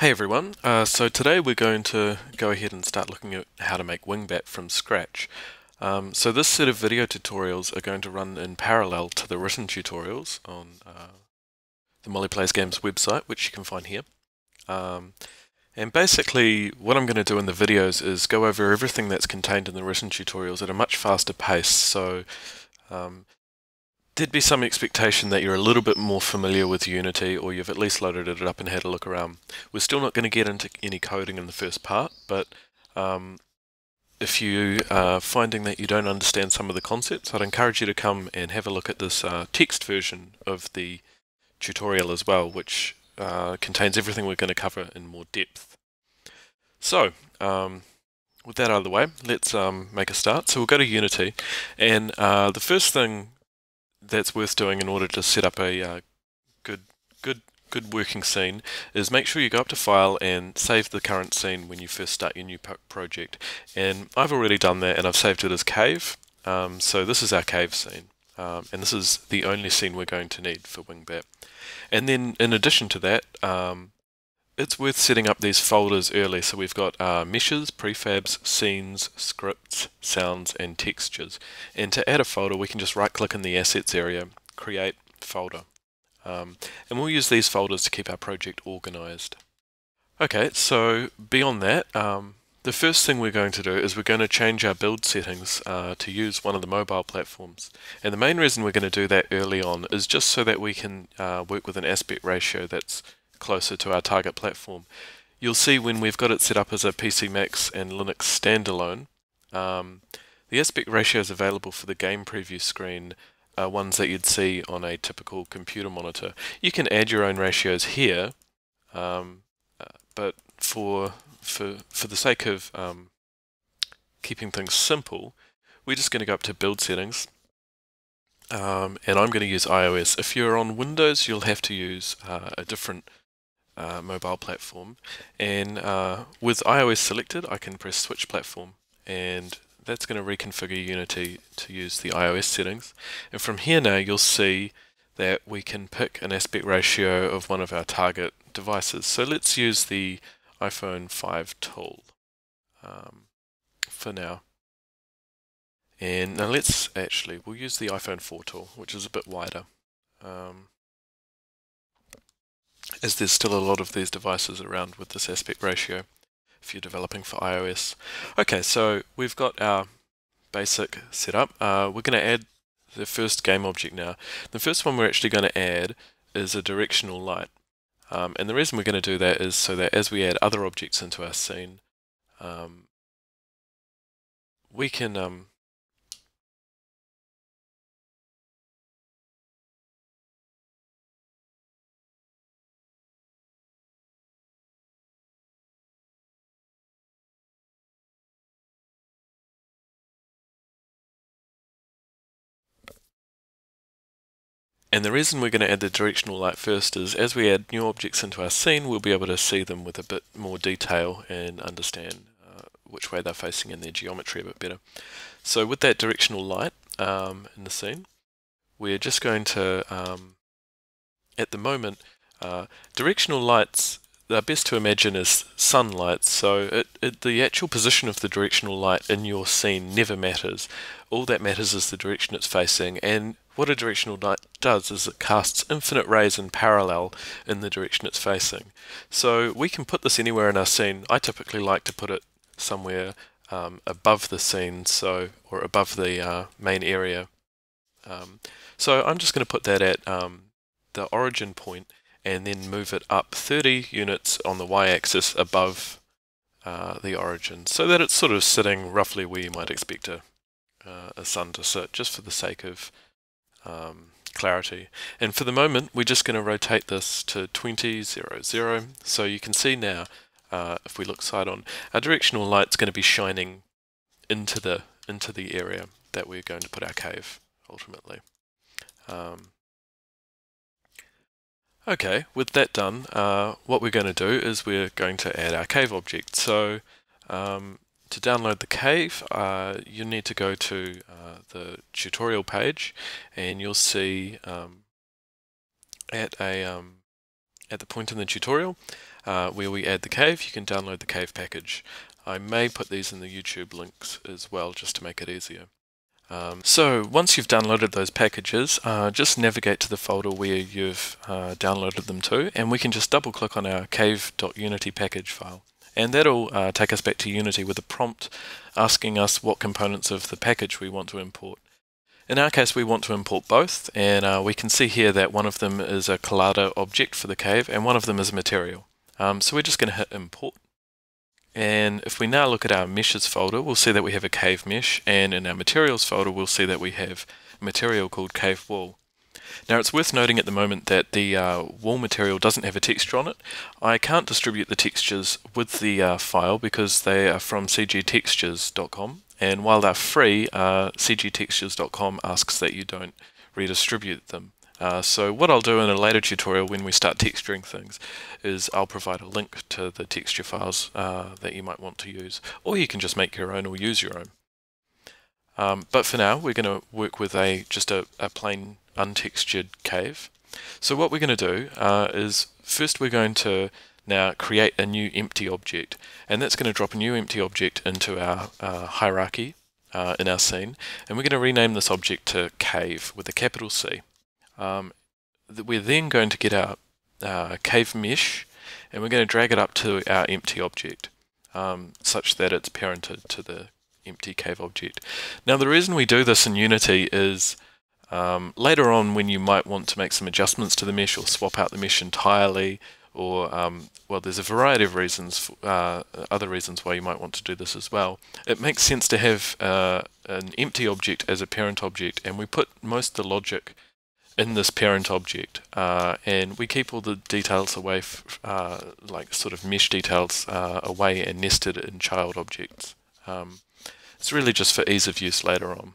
Hey everyone, so today we're going to go ahead and start looking at how to make Wingbat from scratch. So this set of video tutorials are going to run in parallel to the written tutorials on the Molly Plays Games website, which you can find here. And basically what I'm going to do in the videos is go over everything that's contained in the written tutorials at a much faster pace, so there'd be some expectation that you're a little bit more familiar with Unity, or you've at least loaded it up and had a look around. We're still not going to get into any coding in the first part, but if you are finding that you don't understand some of the concepts, I'd encourage you to come and have a look at this text version of the tutorial as well, which contains everything we're going to cover in more depth. So, with that out of the way, let's make a start. So we'll go to Unity, and the first thing that's worth doing in order to set up a good working scene is make sure you go up to File and save the current scene when you first start your new project. And I've already done that, and I've saved it as cave. So this is our cave scene, and this is the only scene we're going to need for Wingbat. And then in addition to that, it's worth setting up these folders early. So we've got meshes, prefabs, scenes, scripts, sounds, and textures. And to add a folder, we can just right-click in the assets area, create folder. And we'll use these folders to keep our project organized. Okay, so beyond that, the first thing we're going to do is we're going to change our build settings to use one of the mobile platforms. And the main reason we're going to do that early on is just so that we can work with an aspect ratio that's closer to our target platform. You'll see when we've got it set up as a PC Max and Linux standalone, the aspect ratios available for the game preview screen are ones that you'd see on a typical computer monitor. You can add your own ratios here, but for the sake of keeping things simple, we're just going to go up to build settings, and I'm going to use iOS. If you're on Windows, you'll have to use a different mobile platform, and with iOS selected I can press switch platform, and that's going to reconfigure Unity to use the iOS settings. And from here now you'll see that we can pick an aspect ratio of one of our target devices. So let's use the iPhone 5 tool for now. And now we'll use the iPhone 4 tool, which is a bit wider. As there's still a lot of these devices around with this aspect ratio if you're developing for iOS. Okay, so we've got our basic setup. We're going to add the first game object now. The first one we're actually going to add is a directional light. And the reason we're going to do that is so that as we add other objects into our scene, we can and the reason we're going to add the directional light first is as we add new objects into our scene, we'll be able to see them with a bit more detail and understand which way they're facing and their geometry a bit better. So with that directional light in the scene, we're just going to, at the moment, directional lights, they're best to imagine as sunlight, so the actual position of the directional light in your scene never matters. All that matters is the direction it's facing, and what a directional light does is it casts infinite rays in parallel in the direction it's facing. So we can put this anywhere in our scene. I typically like to put it somewhere above the scene, or above the main area. So I'm just going to put that at the origin point and then move it up 30 units on the y-axis above the origin, so that it's sort of sitting roughly where you might expect a sun to sit, just for the sake of clarity. And for the moment, we're just going to rotate this to 20, 0, 0. So you can see now, if we look side on, our directional light's going to be shining into the area that we're going to put our cave ultimately. Okay, with that done, what we're going to do is we're going to add our cave object. So to download the cave, you need to go to the tutorial page, and you'll see at at the point in the tutorial where we add the cave, you can download the cave package. I may put these in the YouTube links as well, just to make it easier. So once you've downloaded those packages, just navigate to the folder where you've downloaded them to, and we can just double click on our cave.unity package file. And that'll take us back to Unity with a prompt asking us what components of the package we want to import. In our case, we want to import both, and we can see here that one of them is a collada object for the cave, and one of them is a material. So we're just going to hit import. And if we now look at our meshes folder, we'll see that we have a cave mesh, and in our materials folder, we'll see that we have a material called cave wall. Now it's worth noting at the moment that the wall material doesn't have a texture on it. I can't distribute the textures with the file because they are from cgtextures.com, and while they're free, cgtextures.com asks that you don't redistribute them. So what I'll do in a later tutorial when we start texturing things is I'll provide a link to the texture files that you might want to use, or you can just make your own or use your own. But for now we're going to work with just a plain untextured cave. So what we're going to do is first we're going to now create a new empty object, and that's going to drop a new empty object into our hierarchy in our scene, and we're going to rename this object to cave with a capital C. We're then going to get our cave mesh, and we're going to drag it up to our empty object such that it's parented to the empty cave object. Now the reason we do this in Unity is later on when you might want to make some adjustments to the mesh or swap out the mesh entirely, or well, there's a variety of reasons, other reasons why you might want to do this as well. It makes sense to have an empty object as a parent object, and we put most of the logic in this parent object, and we keep all the details away, like sort of mesh details away and nested in child objects. It's really just for ease of use later on.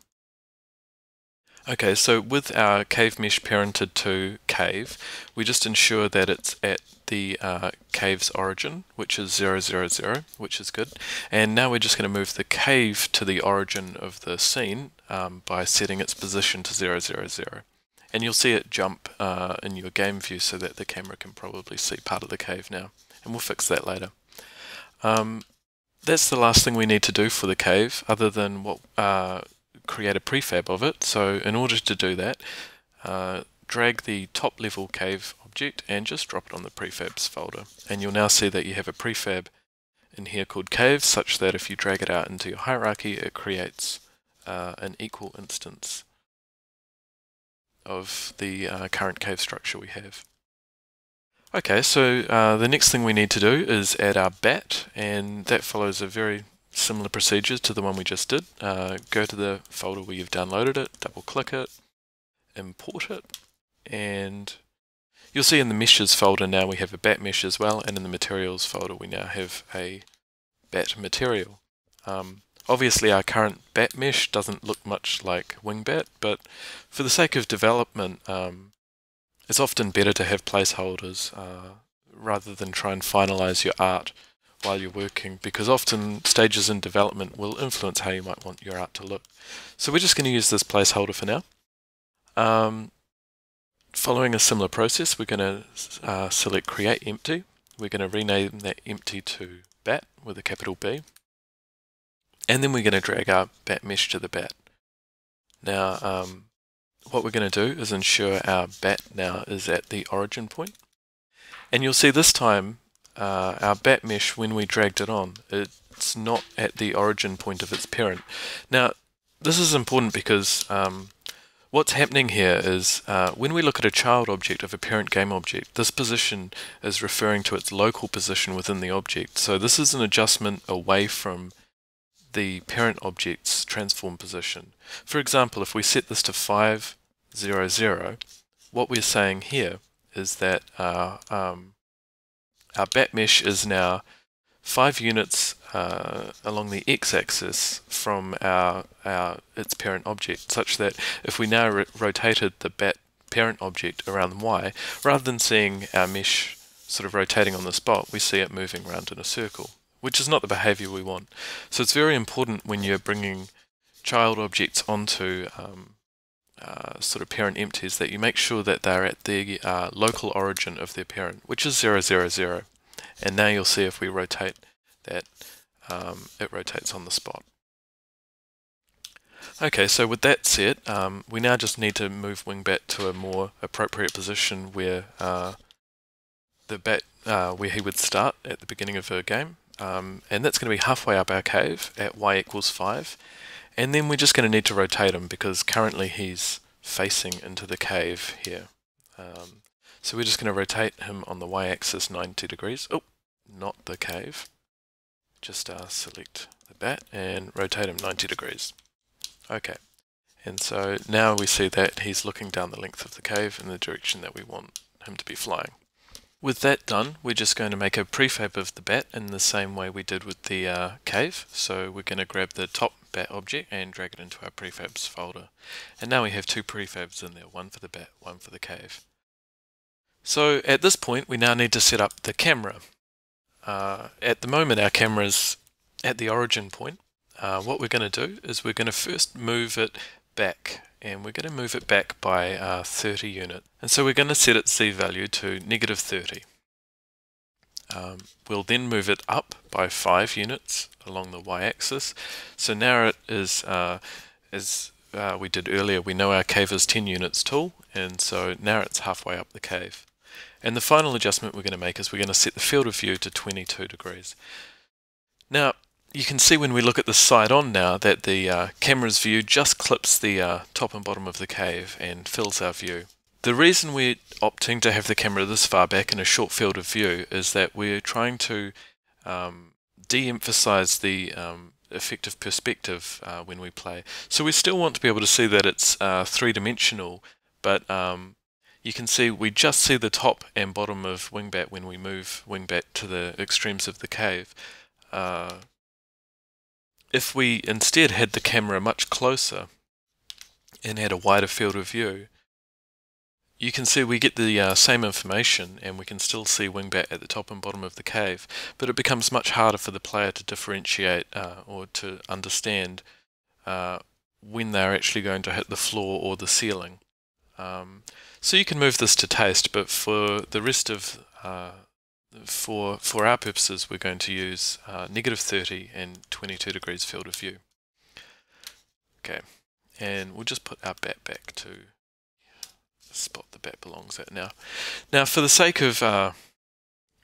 Okay, so with our cave mesh parented to cave, we just ensure that it's at the cave's origin, which is 0, 0, 0, which is good. And now we're just going to move the cave to the origin of the scene by setting its position to 0, 0, 0. And you'll see it jump in your game view so that the camera can probably see part of the cave now. And we'll fix that later. That's the last thing we need to do for the cave, other than create a prefab of it. So in order to do that, drag the top level cave object and just drop it on the prefabs folder. And you'll now see that you have a prefab in here called cave, such that if you drag it out into your hierarchy, it creates an equal instance of the current cave structure we have. Okay, so the next thing we need to do is add our bat, and that follows a very similar procedure to the one we just did. Go to the folder where you've downloaded it, double click it, import it, and you'll see in the meshes folder now we have a bat mesh as well, and in the materials folder we now have a bat material. Obviously our current bat mesh doesn't look much like Wingbat, but for the sake of development, it's often better to have placeholders rather than try and finalize your art while you're working, because often stages in development will influence how you might want your art to look. So we're just going to use this placeholder for now. Following a similar process, we're going to select Create Empty. We're going to rename that empty to Bat with a capital B. And then we're going to drag our bat mesh to the bat. Now, what we're going to do is ensure our bat now is at the origin point. And you'll see this time, our bat mesh, when we dragged it on, it's not at the origin point of its parent. Now, this is important because what's happening here is when we look at a child object of a parent game object, this position is referring to its local position within the object. So this is an adjustment away from the parent object's transform position. For example, if we set this to 5, 0, 0, what we're saying here is that our bat mesh is now 5 units along the x-axis from its parent object, such that if we now rotated the bat parent object around the y, rather than seeing our mesh sort of rotating on the spot, we see it moving around in a circle, which is not the behavior we want. So it's very important when you're bringing child objects onto sort of parent empties, that you make sure that they're at the local origin of their parent, which is 0, 0, 0. And now you'll see if we rotate that, it rotates on the spot. Okay, so with that said, we now just need to move Wingbat to a more appropriate position where the bat, where he would start at the beginning of a game, and that's going to be halfway up our cave at y equals 5, and then we're just going to need to rotate him because currently he's facing into the cave here. So we're just going to rotate him on the y-axis 90 degrees. Oh, not the cave. Just select the bat and rotate him 90 degrees. Okay, and so now we see that he's looking down the length of the cave in the direction that we want him to be flying. With that done, we're just going to make a prefab of the bat in the same way we did with the cave. So we're going to grab the top bat object and drag it into our prefabs folder. And now we have two prefabs in there, one for the bat, one for the cave. So at this point, we now need to set up the camera. At the moment, our camera's at the origin point. What we're going to do is we're going to first move it back, and we're going to move it back by 30 units. And so we're going to set its Z value to -30. We'll then move it up by 5 units along the y-axis. So now it is, as we did earlier, we know our cave is 10 units tall, and so now it's halfway up the cave. And the final adjustment we're going to make is we're going to set the field of view to 22 degrees. Now, you can see when we look at the side on now that the camera's view just clips the top and bottom of the cave and fills our view. The reason we're opting to have the camera this far back in a short field of view is that we're trying to de-emphasize the effective perspective when we play. So we still want to be able to see that it's three-dimensional, but you can see we just see the top and bottom of Wingbat when we move Wingbat to the extremes of the cave. If we instead had the camera much closer and had a wider field of view, you can see we get the same information and we can still see Wingbat at the top and bottom of the cave, but it becomes much harder for the player to differentiate or to understand when they're actually going to hit the floor or the ceiling. So you can move this to taste, but for the rest of for our purposes, we're going to use -30 and 22 degrees field of view. Okay, and we'll just put our bat back to the spot the bat belongs at now. Now, for the sake of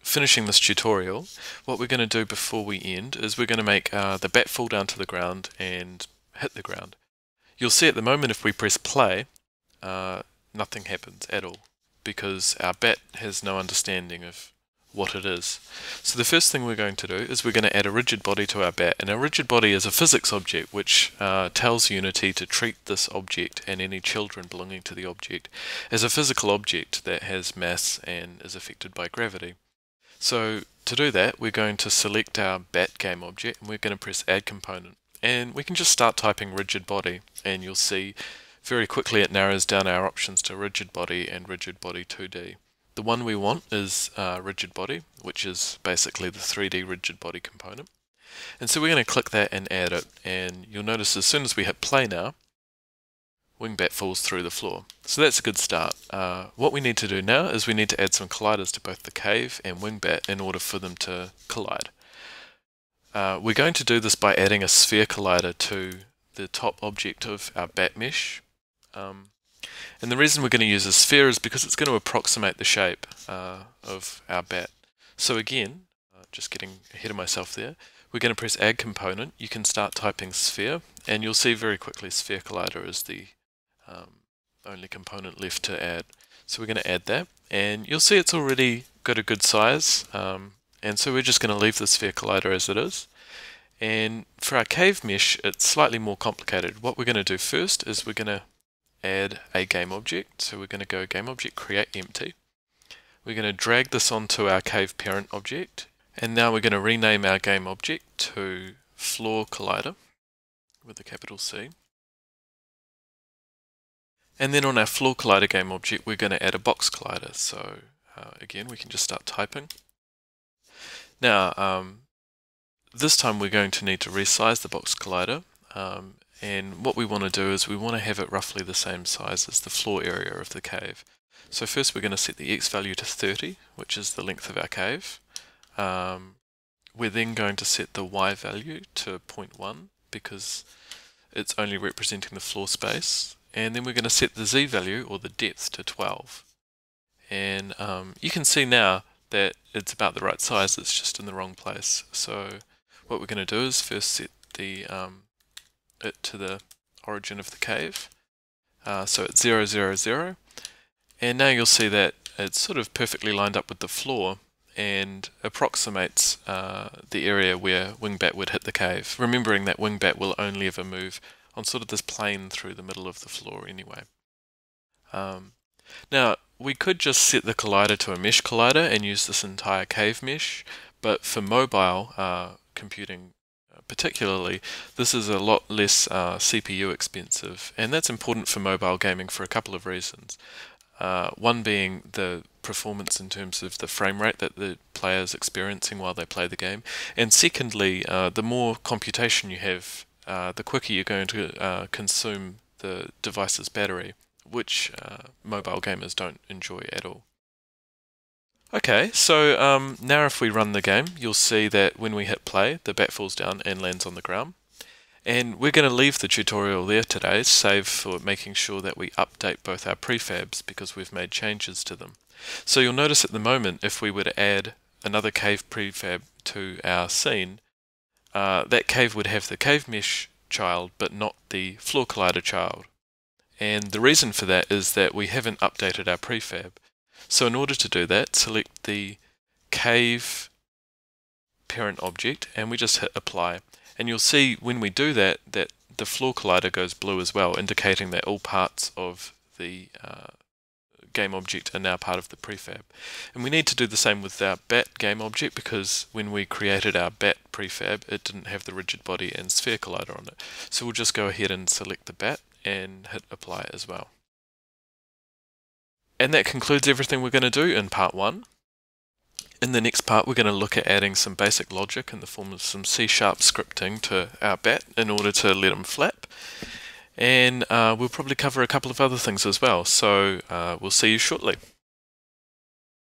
finishing this tutorial, what we're going to do before we end is we're going to make the bat fall down to the ground and hit the ground. You'll see at the moment if we press play, nothing happens at all because our bat has no understanding of what it is. So the first thing we're going to do is we're going to add a rigid body to our bat, and a rigid body is a physics object which tells Unity to treat this object and any children belonging to the object as a physical object that has mass and is affected by gravity. So to do that, we're going to select our bat game object and we're going to press add component, and we can just start typing rigid body, and you'll see very quickly it narrows down our options to rigid body and rigid body 2D. The one we want is rigid body, which is basically the 3D rigid body component. And so we're going to click that and add it, and you'll notice as soon as we hit play now, Wingbat falls through the floor. So that's a good start. What we need to do now is we need to add some colliders to both the cave and Wingbat in order for them to collide. We're going to do this by adding a sphere collider to the top object of our bat mesh. And the reason we're going to use a sphere is because it's going to approximate the shape of our bat. So again, just getting ahead of myself there, we're going to press add component. You can start typing sphere, and you'll see very quickly sphere collider is the only component left to add. So we're going to add that, and you'll see it's already got a good size, and so we're just going to leave the sphere collider as it is. And for our cave mesh, it's slightly more complicated. What we're going to do first is we're going to add a game object. So we're going to go game object create empty. We're going to drag this onto our cave parent object, and now we're going to rename our game object to floor collider with a capital C. And then on our floor collider game object, we're going to add a box collider. So again, we can just start typing. Now, this time we're going to need to resize the box collider, And what we want to do is we want to have it roughly the same size as the floor area of the cave. So first we're going to set the X value to 30, which is the length of our cave. We're then going to set the Y value to 0.1 because it's only representing the floor space. And then we're going to set the Z value, or the depth, to 12. And you can see now that it's about the right size, it's just in the wrong place. So what we're going to do is first set the it to the origin of the cave. So it's 0, 0, 0. And now you'll see that it's sort of perfectly lined up with the floor and approximates the area where Wingbat would hit the cave, remembering that Wingbat will only ever move on sort of this plane through the middle of the floor anyway. Now, we could just set the collider to a mesh collider and use this entire cave mesh, but for mobile computing particularly, this is a lot less CPU expensive, and that's important for mobile gaming for a couple of reasons. One being the performance in terms of the frame rate that the player is experiencing while they play the game, and secondly, the more computation you have, the quicker you're going to consume the device's battery, which mobile gamers don't enjoy at all. Okay, so now if we run the game, you'll see that when we hit play, the bat falls down and lands on the ground. And we're going to leave the tutorial there today, save for making sure that we update both our prefabs because we've made changes to them. So you'll notice at the moment, if we were to add another cave prefab to our scene, that cave would have the cave mesh child, but not the floor collider child. And the reason for that is that we haven't updated our prefab. So in order to do that, select the cave parent object and we just hit apply. And you'll see when we do that, that the floor collider goes blue as well, indicating that all parts of the game object are now part of the prefab. And we need to do the same with our bat game object because when we created our bat prefab, it didn't have the rigid body and sphere collider on it. So we'll just go ahead and select the bat and hit apply as well. And that concludes everything we're going to do in part 1. In the next part, we're going to look at adding some basic logic in the form of some C# scripting to our bat in order to let him flap. And we'll probably cover a couple of other things as well. So we'll see you shortly.